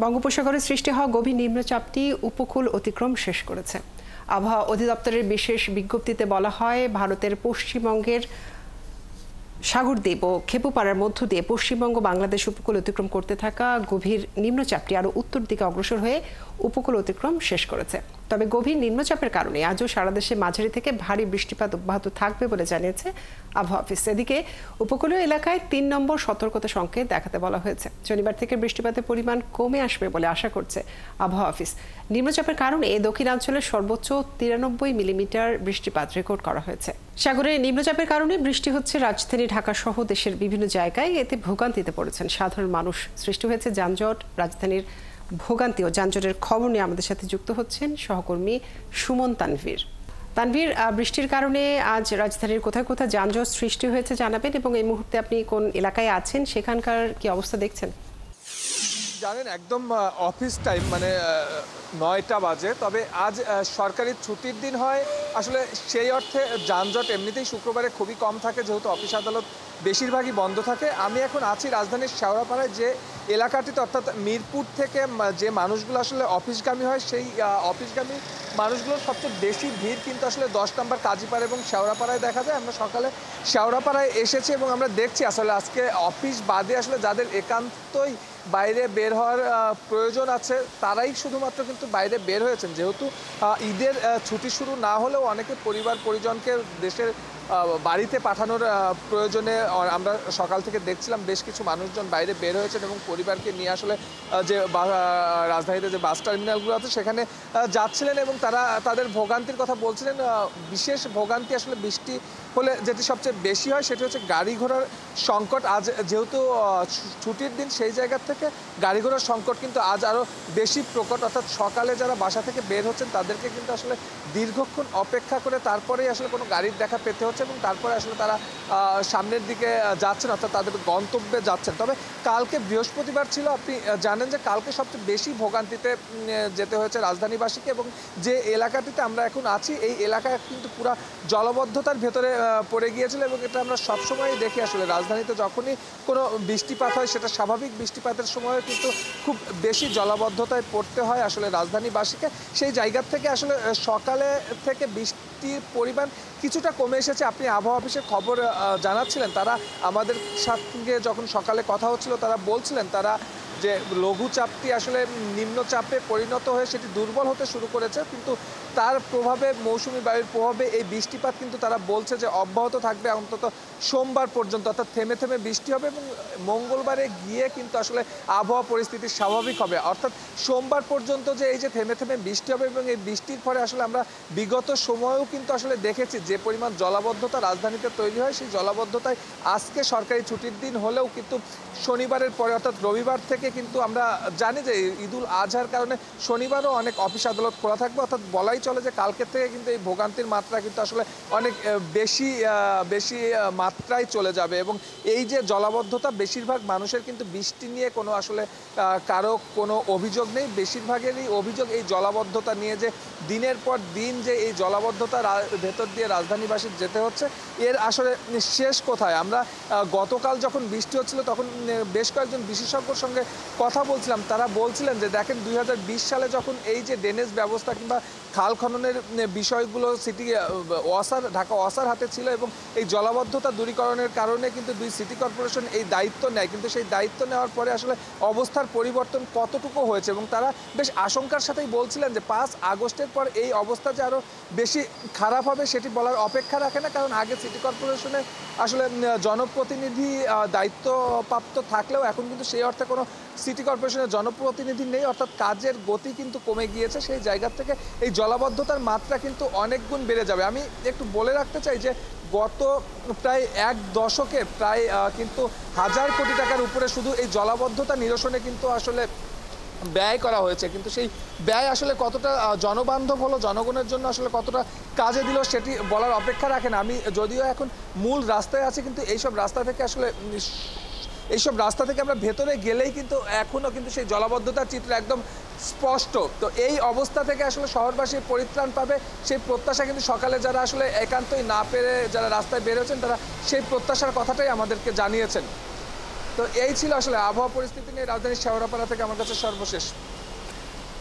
বঙ্গোপসাগরে সৃষ্টি হওয়া গভীর নিম্নচাপটি উপকূল অতিক্রম শেষ করেছে। আবহাওয়া অধিদপ্তরের বিশেষ বিজ্ঞপ্তিতে বলা হয়, ভারতের পশ্চিমবঙ্গের সাগরদ্বীপ ও খেপুপাড়ার মধ্য দিয়ে পশ্চিমবঙ্গ বাংলাদেশ উপকূল অতিক্রম করতে থাকা গভীর নিম্নচাপটি আরও উত্তর দিকে অগ্রসর হয়ে উপকূল অতিক্রম শেষ করেছে। তবে গভীর নিম্নচাপের কারণে আজও সারা দেশে মাঝারি থেকে ভারী বৃষ্টিপাত অব্যাহত থাকবে বলে জানিয়েছে আবহাওয়া অফিস। এদিকে উপকূলীয় এলাকায় ৩ নম্বর সতর্কতা সংকেত দেখাতে বলা হয়েছে। শনিবার থেকে বৃষ্টিপাতের পরিমাণ কমে আসবে বলে আশা করছে আবহাওয়া অফিস। নিম্নচাপের কারণে দক্ষিণাঞ্চলের সর্বোচ্চ 93 মিলিমিটার বৃষ্টিপাত রেকর্ড করা হয়েছে। সাগরে নিম্নচাপের কারণে বৃষ্টি হচ্ছে রাজধানী ঢাকা সহ দেশের বিভিন্ন জায়গায়। এতে ভোগান্তিতে পড়েছেন সাধারণ মানুষ। সৃষ্টি হয়েছে যানজট। রাজধানীর ভোগান্তি ও যানজটের খবর নিয়ে আমাদের সাথে যুক্ত হচ্ছেন সহকর্মী সুমন তানভীর। তানভীর, বৃষ্টির কারণে আজ রাজধানীর কোথায় কোথায় যানজট সৃষ্টি হয়েছে জানাবেন, এবং এই মুহূর্তে আপনি কোন এলাকায় আছেন, সেখানকার কি অবস্থা দেখছেন? জানেন, একদম অফিস টাইম, মানে 9টা বাজে। তবে আজ সরকারি ছুটির দিন হয়, আসলে সেই অর্থে যানজট এমনিতেই শুক্রবারে খুবই কম থাকে, যেহেতু অফিস আদালত বেশিরভাগই বন্ধ থাকে। আমি এখন আছি রাজধানীর শেওড়াপাড়ায়, যে এলাকাটিতে, অর্থাৎ মিরপুর থেকে যে মানুষগুলো আসলে অফিসগামী হয়, সেই অফিসগামী মানুষগুলোর সবচেয়ে বেশি ভিড় কিন্তু আসলে 10 নম্বর কাজীপাড়া এবং শেওড়াপাড়ায় দেখা যায়। আমরা সকালে শেওড়াপাড়ায় এসেছি এবং আমরা দেখছি আসলে আজকে অফিস বাদে আসলে যাদের একান্তই বাইরে বের হওয়ার প্রয়োজন আছে, তারাই শুধুমাত্র কিন্তু বাইরে বের হয়েছেন। যেহেতু ঈদের ছুটি শুরু না হলেও অনেকে পরিবার পরিজনকে দেশের বাড়িতে পাঠানোর প্রয়োজনে আমরা সকাল থেকে দেখছিলাম বেশ কিছু মানুষজন বাইরে বের হয়েছেন এবং পরিবারকে নিয়ে আসলে যে রাজধানীতে যে বাস টার্মিনালগুলো আছে সেখানে যাচ্ছিলেন এবং তারা তাদের ভোগান্তির কথা বলছিলেন। বিশেষ ভোগান্তি আসলে বৃষ্টি হলে যেটি সবচেয়ে বেশি হয় সেটি হচ্ছে গাড়ি ঘোড়ার সংকট। আজ যেহেতু ছুটির দিন, সেই জায়গা থেকে গাড়ি ঘোড়ার সংকট কিন্তু আজ আরও বেশি প্রকট। অর্থাৎ সকালে যারা বাসা থেকে বের হচ্ছেন তাদেরকে কিন্তু আসলে দীর্ঘক্ষণ অপেক্ষা করে তারপরেই আসলে কোনো গাড়ির দেখা পেতে হচ্ছে এবং তারপরে আসলে তারা সামনের দিকে যাচ্ছেন, অর্থাৎ তাদের গন্তব্যে যাচ্ছেন। তবে কালকে বৃহস্পতিবার ছিল, আপনি জানেন যে কালকে সবচেয়ে বেশি ভোগান্তিতে যেতে হয়েছে রাজধানীবাসীকে। এবং যে এলাকাটিতে আমরা এখন আছি, এই এলাকা কিন্তু পুরা জলবদ্ধতার ভেতরে পড়ে গিয়েছিল এবং এটা আমরা সবসময়ই দেখি আসলে রাজধানীতে যখনই কোনো বৃষ্টিপাত হয়, সেটা স্বাভাবিক বৃষ্টিপাতের সময়ও কিন্তু খুব বেশি জলাবদ্ধতায় পড়তে হয় আসলে রাজধানীবাসীকে। সেই জায়গা থেকে আসলে সকালে থেকে বৃষ্টির পরিমাণ কিছুটা কমে এসেছে। আপনি আবহাওয়া অফিসের খবর জানাচ্ছিলেন, তারা আমাদের সঙ্গে যখন সকালে কথা হচ্ছিল তারা বলছিলেন তারা যে লঘুচাপটি আসলে নিম্নচাপে পরিণত হয়ে সেটি দুর্বল হতে শুরু করেছে, কিন্তু তার প্রভাবে, মৌসুমি বায়ুর প্রভাবে এই বৃষ্টিপাত কিন্তু তারা বলছে যে অব্যাহত থাকবে অন্তত সোমবার পর্যন্ত। অর্থাৎ থেমে থেমে বৃষ্টি হবে এবং মঙ্গলবারে গিয়ে কিন্তু আসলে আবহাওয়া পরিস্থিতি স্বাভাবিক হবে। অর্থাৎ সোমবার পর্যন্ত যে এই যে থেমে থেমে বৃষ্টি হবে এবং এই বৃষ্টির ফলে আসলে আমরা বিগত সময়েও কিন্তু আসলে দেখেছি যে পরিমাণ জলাবদ্ধতা রাজধানীতে তৈরি হয়, সেই জলাবদ্ধতায় আজকে সরকারি ছুটির দিন হলেও কিন্তু শনিবারের পরে অর্থাৎ রবিবার থেকে কিন্তু আমরা জানি যে ঈদুল আজহার কারণে শনিবারও অনেক অফিস আদালত খোলা থাকবে। অর্থাৎ বলাই চলে যে কালকের থেকে কিন্তু এই ভোগান্তির মাত্রা কিন্তু আসলে অনেক বেশি মাত্রায় চলে যাবে এবং এই যে জলাবদ্ধতা, বেশিরভাগ মানুষের কিন্তু বৃষ্টি নিয়ে কোনো আসলে কারো কোনো অভিযোগ নেই। বেশিরভাগেরই অভিযোগ এই জলাবদ্ধতা নিয়ে, যে দিনের পর দিন যে এই জলাবদ্ধতার ভেতর দিয়ে রাজধানীবাসীর যেতে হচ্ছে, এর আসলে শেষ কোথায়? আমরা গতকাল যখন বৃষ্টি হচ্ছিল তখন বেশ কয়েকজন বিশেষজ্ঞর সঙ্গে কথা বলছিলাম, তারা বলছিলেন যে দেখেন 2020 সালে যখন এই যে ড্রেনেজ ব্যবস্থা কিংবা খাল খননের বিষয়গুলো ঢাকা ওয়াসার হাতে ছিল এবং এই জলাবদ্ধতা দূরীকরণের কারণে কিন্তু 2 সিটি কর্পোরেশন এই দায়িত্ব নেয়, কিন্তু সেই দায়িত্ব নেওয়ার পরে আসলে অবস্থার পরিবর্তন কতটুকু হয়েছে এবং তারা বেশ আশঙ্কার সাথেই বলছিলেন যে 5 আগস্টের পর এই অবস্থা যে আরও বেশি খারাপ হবে সেটি বলার অপেক্ষা রাখে না। কারণ আগে সিটি কর্পোরেশনে আসলে জনপ্রতিনিধি দায়িত্বপ্রাপ্ত থাকলেও এখন কিন্তু সেই অর্থে কোনো সিটি কর্পোরেশনের জনপ্রতিনিধি নেই, অর্থাৎ কাজের গতি কিন্তু কমে গিয়েছে। সেই জায়গা থেকে এই জলাবদ্ধতার মাত্রা কিন্তু অনেক গুণ বেড়ে যাবে। আমি একটু বলে রাখতে চাই যে গত প্রায় 1 দশকে প্রায় কিন্তু 1000 কোটি টাকার উপরে শুধু এই জলাবদ্ধতা নিরসনে কিন্তু আসলে ব্যয় করা হয়েছে, কিন্তু সেই ব্যয় আসলে কতটা জনবান্ধব হলো, জনগণের জন্য আসলে কতটা কাজে দিল সেটি বলার অপেক্ষা রাখে না। আমি যদিও এখন মূল রাস্তায় আছি, কিন্তু এইসব রাস্তা থেকে আমরা ভেতরে গেলেই কিন্তু এখনও কিন্তু সেই জলাবদ্ধতার চিত্র একদম স্পষ্ট। তো এই অবস্থা থেকে আসলে শহরবাসী পরিত্রাণ পাবে সেই প্রত্যাশা কিন্তু সকালে যারা আসলে একান্তই না পেরে যারা রাস্তায় বের হয়েছেন তারা সেই প্রত্যাশার কথাটাই আমাদেরকে জানিয়েছেন। তো এই ছিল আসলে আবহাওয়া পরিস্থিতি নিয়ে রাজধানীর শেওড়াপাড়া থেকে আমার কাছে সর্বশেষ।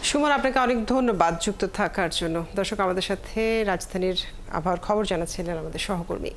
সুমন, আপনাকে অনেক ধন্যবাদ যুক্ত থাকার জন্য। দর্শক, আমাদের সাথে রাজধানীর আবহাওয়ার খবর জানাচ্ছিলেন আমাদের সহকর্মী।